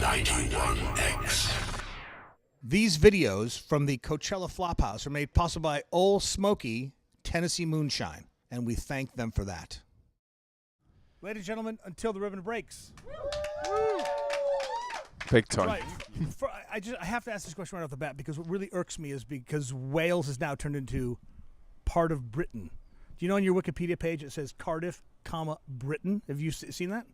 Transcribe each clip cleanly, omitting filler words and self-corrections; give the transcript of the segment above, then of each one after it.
91X. These videos from the Coachella Flophouse are made possible by Old Smoky Tennessee Moonshine, and we thank them for that. Ladies and gentlemen, until the ribbon breaks. Big time. Right. I have to ask this question right off the bat because what really irks me is because Wales is now turned into part of Britain. Do you know on your Wikipedia page it says Cardiff, Britain? Have you seen that?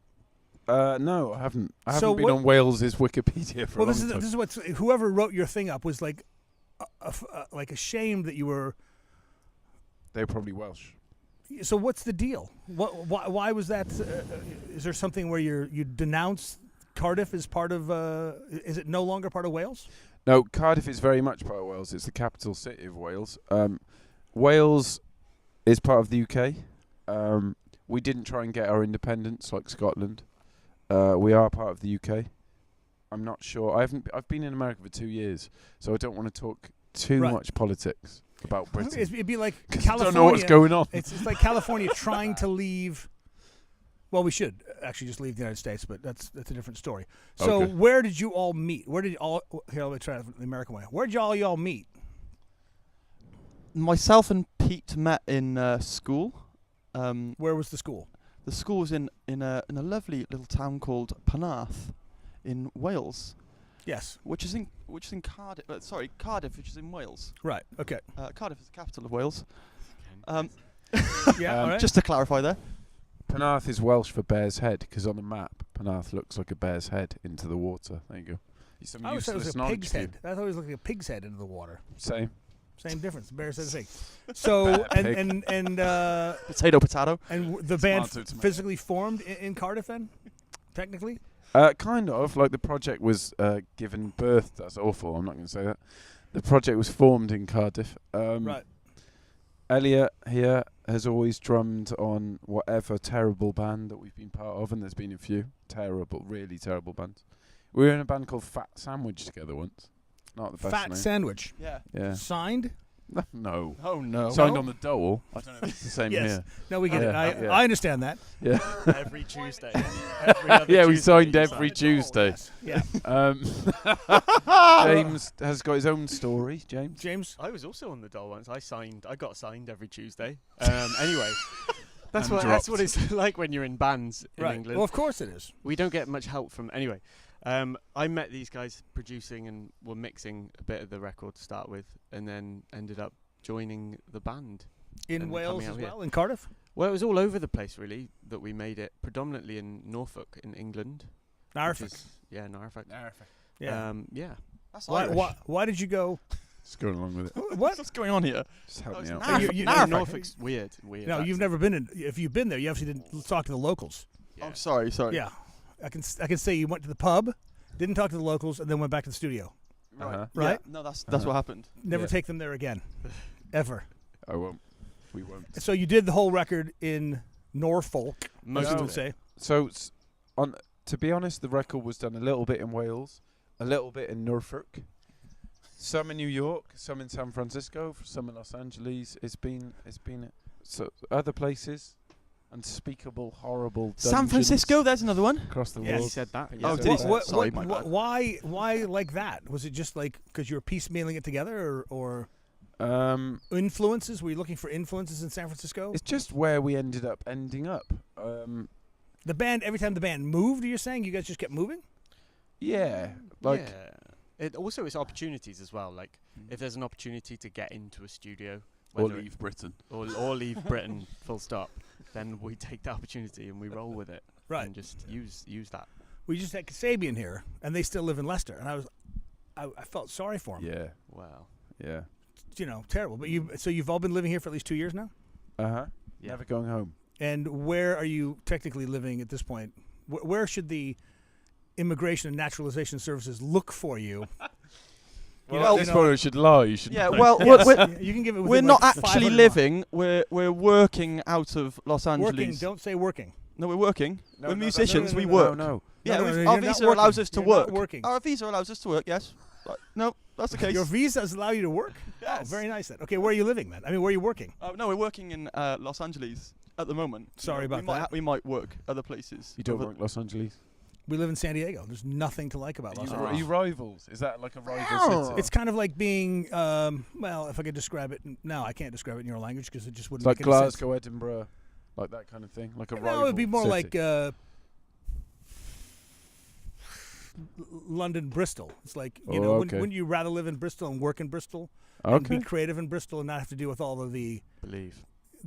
No, I haven't. I haven't been on Wales's Wikipedia for a long time. This is what whoever wrote your thing up was like ashamed that you were. They're probably Welsh. So what's the deal? Why was that? Is there something where you denounce Cardiff as part of? Is it no longer part of Wales? No, Cardiff is very much part of Wales. It's the capital city of Wales. Wales is part of the UK. We didn't try and get our independence like Scotland. We are part of the UK. I'm not sure. I've been in America for 2 years, so I don't want to talk too much politics about Britain. It'd be like California. I don't know what's going on. It's like California trying to leave. Well, we should actually just leave the United States, but that's a different story. So, where did you all meet? Where did all? Here, let me try the American way. Where did y'all meet? Myself and Pete met in school. Where was the school? The school was in a lovely little town called Penarth, in Wales. Yes. Which is in Cardiff. Cardiff, which is in Wales. Right. Okay. Cardiff is the capital of Wales. Yeah. All right. Just to clarify there. Penarth is Welsh for bear's head because on the map, Penarth looks like a bear's head into the water. There you go. I always thought it was a pig's head. I thought it was like a pig's head into the water. Same difference. Bear's head, pig. So and potato. And the band physically formed in Cardiff then, technically. Kind of like the project was given birth. That's awful. I'm not going to say that. The project was formed in Cardiff. Right. Elliot here has always drummed on whatever terrible band that we've been part of, and there's been a few really terrible bands. We were in a band called Fat Sandwich together once. Not the best Fat name. Sandwich. Yeah. Signed? No. Oh no. Signed on the dole. I don't know if it's the same here. No, we get it. I understand that. Yeah. Every Tuesday. We signed every Tuesday. Yeah. James has got his own story. James. I was also on the dole once. I got signed every Tuesday. Anyway. That's what it's like when you're in bands in England. Well, of course it is. We don't get much help from anyway. I met these guys producing and were mixing a bit of the record to start with, and then ended up joining the band. In Wales as well? In Cardiff? Well, it was all over the place, really, that we made it. Predominantly in Norfolk, in England. Norfolk. Norfolk. Yeah. Yeah. That's why did you go? Just going along with it. What's going on here? Just help me out. Norfolk's weird. No, you've never been in. If you've been there, you obviously didn't talk to the locals. Yeah. I'm sorry. Yeah. I can say you went to the pub, didn't talk to the locals, and then went back to the studio. Right. Right? Yeah. No, that's what happened. Never take them there again. Ever. I won't. We won't. So you did the whole record in Norfolk, most people would say. So, to be honest, the record was done a little bit in Wales, a little bit in Norfolk, some in New York, some in San Francisco, some in Los Angeles. It's been other places. Unspeakable, horrible. San Francisco, there's another one. Across the Yeah, world. he said that. Oh, did he? Sorry, my bad. Why like that? Was it just like because you were piecemealing it together, or influences? Were you looking for influences in San Francisco? It's just where we ended up ending up. The band, every time the band moved, you're saying you guys just kept moving? Yeah. It also is opportunities as well. Like if there's an opportunity to get into a studio, or leave Britain, or leave Britain, full stop. Then we take the opportunity and we roll with it, right? And just use that. We just had Kasabian here, and they still live in Leicester, and I felt sorry for him. Yeah. Wow. Yeah. Terrible. But you've all been living here for at least 2 years now. Yeah. Never going home. And where are you technically living at this point? Where should the Immigration and Naturalization Services look for you? Well, this one should lie. You should. Yeah. know. Well, you can give it. We're not actually living. We're working out of Los Angeles. Working. Don't say working. No, we're working. No, we're no, musicians. no, we no, work. No. Yeah, our visa allows us to work. Working. Our visa allows us to work. Yes. No, that's the case. Your visas allow you to work. Yes. Oh, very nice then. Okay, where are you living then? I mean, where are you working? No, we're working in Los Angeles at the moment. Sorry about that. We might work other places. You don't work Los Angeles. We live in San Diego. There's nothing to like about Los Are Angeles. you rivals? Is that like a rival city? It's kind of like being, well, if I could describe it, no, I can't describe it in your language because it just wouldn't It's like make any sense. Glasgow, Edinburgh, like that kind of thing, like a rival. No, it'd be more city. like London, Bristol. It's like, you know, okay. wouldn't you rather live in Bristol and work in Bristol and Okay. be creative in Bristol and not have to deal with all of the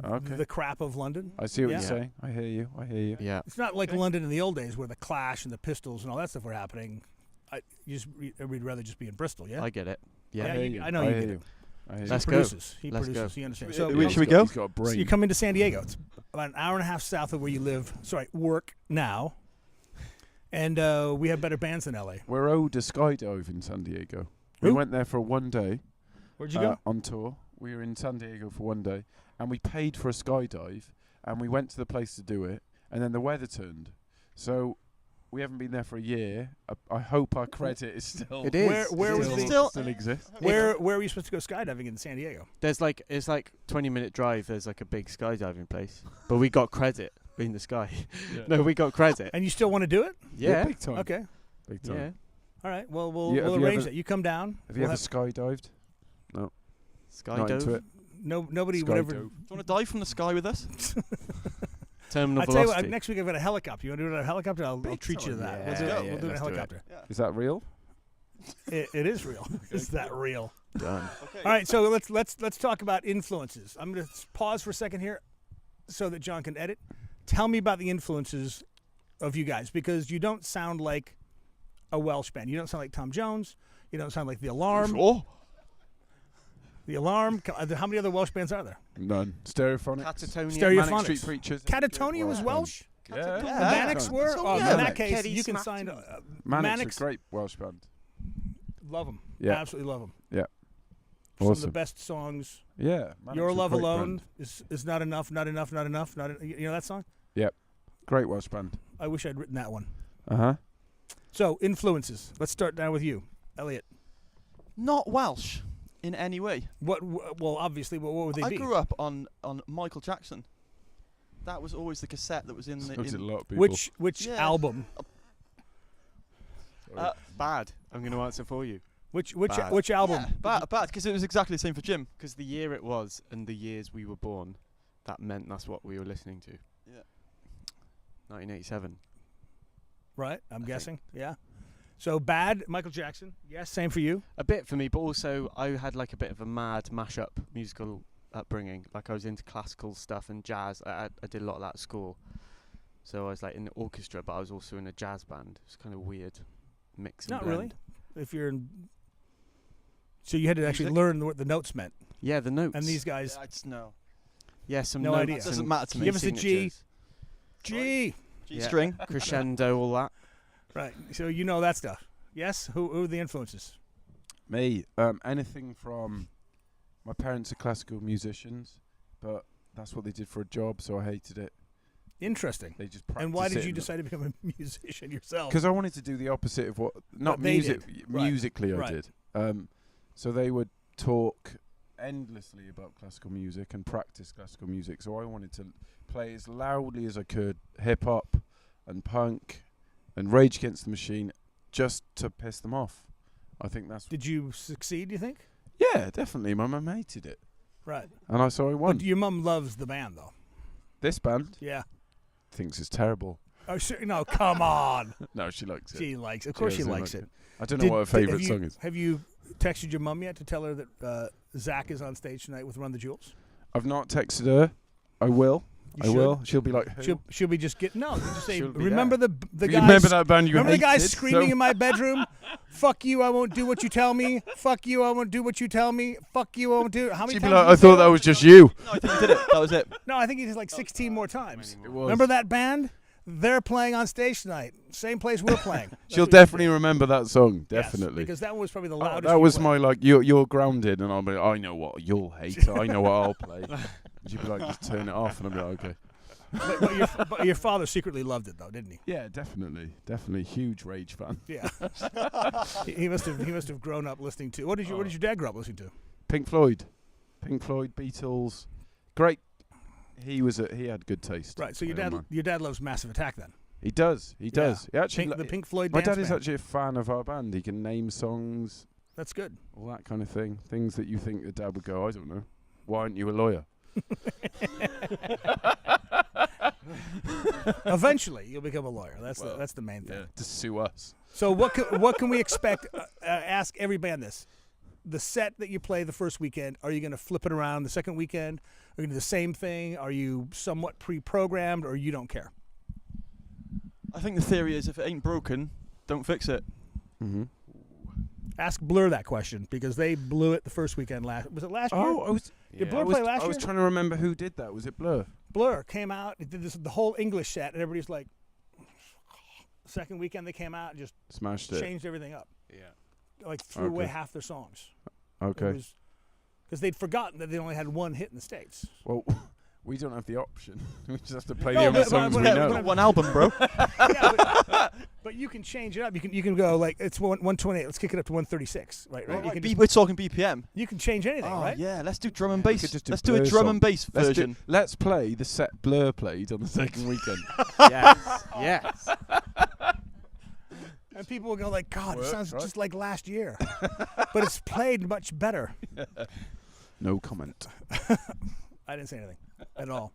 Okay. the crap of London? I see what Yeah. you're saying. I hear you. Yeah. It's not like London in the old days where the Clash and the Pistols and all that stuff were happening. We'd rather just be in Bristol, yeah? I get it. Yeah, Yeah. I hear you. I know you get it. I hear you. Let's He go. produces. He Let's produces. go. He understands. Should So, we- should we go? He's got a brain. So you come into San Diego. It's about an hour and a half south of where you live. Sorry, work now. And we have better bands than LA. We're owed a skydive in San Diego. We Who? went there for one day. Where'd you go? On tour. We were in San Diego for one day, and we paid for a skydive, and we went to the place to do it, and then the weather turned. So we haven't been there for a year. I hope our credit is still. It is. Where was still, the still exists. where were you supposed to go skydiving in San Diego? There's like it's like 20-minute drive. There's like a big skydiving place, but we got credit in the sky. No, we got credit. And you still want to do it? Yeah. big time. Okay. Big time. Yeah. All right. Well, we'll Yeah, have you arrange ever- that. You come down. Have you We'll ever skydived? Not into Skydove. it. nobody would ever. Skydove. Do you want to dive from the sky with us? Terminal I'll tell you velocity. what. Next week I've got a helicopter. You want to do it on a helicopter? I'll Big treat you to time. that. Yeah, We'll do it. yeah, We'll do it on a let's do it. helicopter. Is that real? It is real. Is that real? Done. All right, so let's talk about influences. I'm going to pause for a second here, so that John can edit. Tell me about the influences of you guys, because you don't sound like a Welsh band. You don't sound like Tom Jones. You don't sound like The Alarm. Oh, The Alarm. How many other Welsh bands are there? None. Stereophonics. Catatonia. Stereophonics. Manic Street Preachers. Catatonia was Welsh. Yeah. The Yeah. Manics were. So, Oh, yeah. in that case, Keddy you can Smack sign. to Manic's Manics. a great Welsh band. Love them. Yeah. Absolutely love them. Yeah. Some of the Awesome. best songs. Yeah. Manic's Your a Love great Alone band. is not enough. Not enough. Not enough. You know that song? Great Welsh band. I wish I'd written that one. Uh-huh. So influences. Let's start down with you, Elliot. not Welsh in any way. Well, obviously, what would they I be? grew up on Michael Jackson. That was always the cassette that was in the. So did a In, lot of people. Which Yeah. album? Sorry. Bad. I'm going to answer for you. Which Bad. album? yeah, bad, because it was exactly the same for Jim. Because the year it was and the years we were born, that meant that's what we were listening to. Yeah. 1987. Right, I'm I guessing. Yeah. So bad, Michael Jackson. Yes, same for you. A bit for me, but also I had like a bit of a mad mashup musical upbringing. Like I was into classical stuff and jazz. I did a lot of that at school. So I was like in the orchestra, but I was also in a jazz band. It's kind of weird mix and Not blend. really. If you're in. So you had to actually Music? learn what the notes meant, Yeah, the notes. and these guys. I just know. yeah, some No notes. idea. That doesn't and matter to me. Give us a G. signatures. G. G Yeah. string. Crescendo, all that. Right. So you know that stuff. Yes. Who are the influences? Me, anything from my parents are classical musicians, but that's what they did for a job, so I hated it. Interesting. They just practiced And why did it you in the- decide to become a musician yourself? Because I wanted to do the opposite of what not they music did. Right. musically I Right. did. So they would talk endlessly about classical music and practice classical music. So I wanted to play as loudly as I could hip hop and punk and Rage Against the Machine just to piss them off. I think that's Did you succeed? Do you think? yeah, definitely. My mum hated it, Right. and so I won. But your mum loves the band, though. This band Yeah. thinks it's terrible. Oh, sure. No, come on. No, she likes it. She likes it. Of course she doesn't likes like it. I don't know what her favourite have you- song is. Have you texted your mum yet to tell her that Zach is on stage tonight with Run the Jewels? I've not texted her. I will. You I should. will. She'll be like, who? She'll be just just say, She'll be remember the You guy. remember that band you Remember the guy hated screaming so- in my bedroom? Fuck you! I won't do what you tell me. Fuck you! I won't do what you tell me. Fuck you! I won't do. How many She'd times? be like, did I he say thought that was just you. No, I think he did it. That was it. No, I think he did like 16 more times. It was. Remember that band? They're playing on stage tonight. Same place we're playing. That's She'll what he definitely remember that song. said. Yes, Definitely. because that was probably the Oh, loudest. that you was played. my like. You're grounded, and I'll be. I know what you'll hate. I know what I'll play. And she'd be like, just turn it off, and I'll be like, okay. But your father secretly loved it, though, didn't he? Yeah, definitely huge Rage fan. Yeah. he must have grown up listening to. What did your dad grow up listening to? Pink Floyd, Beatles, great. He had good taste. Right. So your I don't dad mind. your dad loves Massive Attack then. He does. He does. He actually. The Pink Floyd My dance dad is band. actually a fan of our band. He can name songs, That's good. all that kind of thing. Things that you think the dad would go, I don't know. Why aren't you a lawyer? Eventually, you'll become a lawyer. That's the main thing. To sue us. So what can we expect? Ask every band this. The set that you play the first weekend, are you going to flip it around the second weekend? Are you going to do the same thing? Are you somewhat pre-programmed, or you don't care? I think the theory is if it ain't broken, don't fix it. Mm-hmm. Ask Blur that question because they blew it the first weekend last. Was it last year? Oh, Did Blur play last I was year? trying to remember who did that. Was it Blur? Blur came out, it did the whole English set, and everybody's like, second weekend they came out and just Smashed it. changed everything up. Yeah. Like threw away half their songs. Okay. Because they'd forgotten that they only had one hit in the States. Well, we don't have the option. We just have to play No, the only but- songs but- we but- know. but- One album, bro. Yeah, but you can change it up. You can go like it's 128. Let's kick it up to 136. Right. We're talking BPM. You can change anything, Oh right? yeah, let's do drum and We bass. could just do Let's do a Blur drum song. and bass version. Let's play the set Blur played on the second weekend. Yes. And people will go like, God, it Works, sounds right? just like last year, but it's played much better. No comment. I didn't say anything at all.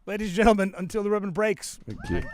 Ladies and gentlemen, until the ribbon breaks. Thank you.